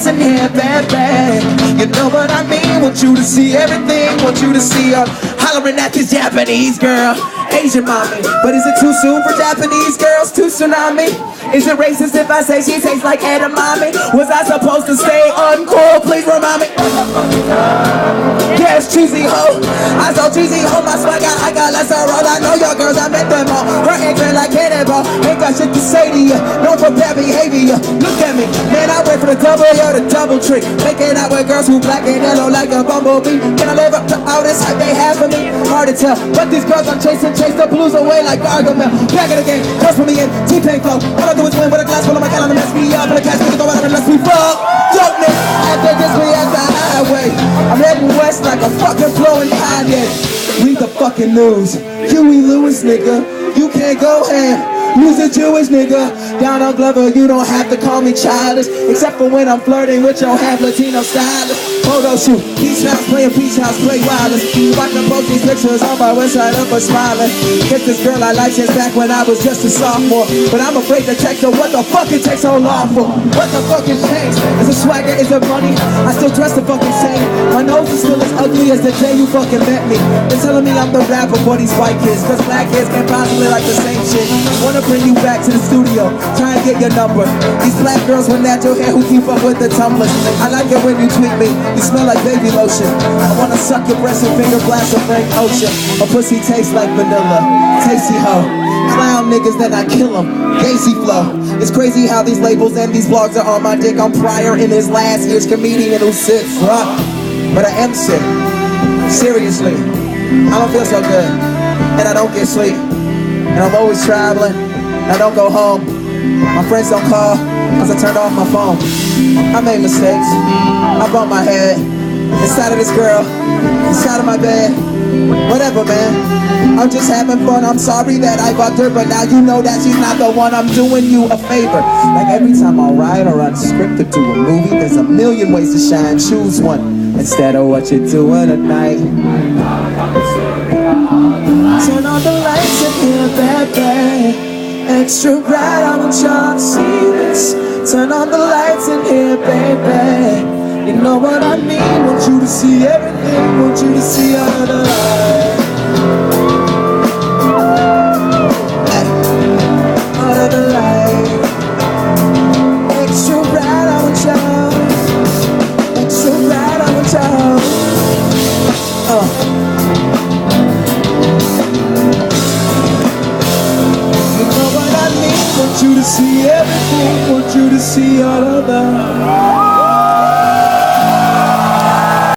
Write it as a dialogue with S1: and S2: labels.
S1: lights in here, baby. You know what I mean? Want you to see everything. Want you to see her hollering at this Japanese girl, Asian mommy. But is it too soon for Japanese girls to tsunami? Is it racist if I say she tastes like edamame? Was I supposed to stay uncool? Please remind me. Yes, cheesy hoe. I so cheesy hoe, my swag I got less a roll. I know your girls, I met them all. Her eggs red like cannonball. Ain't got shit to say to you. No for bad behavior. Look at me, man, I wait for the double, yo, the double trick. Making out with girls who black and yellow like a bumblebee. Can I live up to all this hype they have for me? Hard to tell, but these girls I'm chasing, chase the blues away like Gargamel. Back in the game, close for me in T-Pain flow. All I do is win with a glass full of my calendar, mess me up, and the cash me to go out and let's be fuck. Dopeness, after this we at the highway. I'm heading west like a fucking flowing Kanye. Read the fucking news, Huey Lewis, nigga. You can't go ham. You's a Jewish nigga. Down on Glover, you don't have to call me childish, except for when I'm flirting with your half Latino stylist. Photo shoot, Beach House playing Beach House, play wireless. Watching both these pictures on my website up for smiling. Get this girl I like since back when I was just a sophomore, but I'm afraid to text her. What the fuck it takes so long for? What the fuck has changed? Is it swagger? Is it money? I still dress the fucking same. My nose is still as ugly as the day you fucking met me. They're telling me I'm the rapper for these white kids, cause black kids can't possibly like the same shit. Wanna bring you back to the studio, try and get your number. These black girls with natural hair who keep up with the tumblers. I like it when you tweet me, you smell like baby lotion. I wanna suck your breast and finger blast a Frank Ocean. A pussy tastes like vanilla, tasty hoe. Clown niggas, then I kill them, Gacy flow. It's crazy how these labels and these blogs are on my dick. I'm Pryor in his last year's comedian who's sick, but I am sick, seriously. I don't feel so good, and I don't get sleep, and I'm always traveling. I don't go home. My friends don't call cause I turned off my phone. I made mistakes. I bumped my head inside of this girl, inside of my bed. Whatever, man. I'm just having fun. I'm sorry that I bugged her, but now you know that she's not the one. I'm doing you a favor. Like every time I write or unscript or do a movie, there's a million ways to shine. Choose one instead of what you're doing tonight. Turn on the lights in here, baby. Extra bright, I want y'all to see this. Turn on the lights in here, baby. You know what I mean? Want you to see everything. Want you to see all of the light. All of the light. Extra bright, I want y'all. Extra bright, I want y'all. Want you to see everything, want you to see all of that.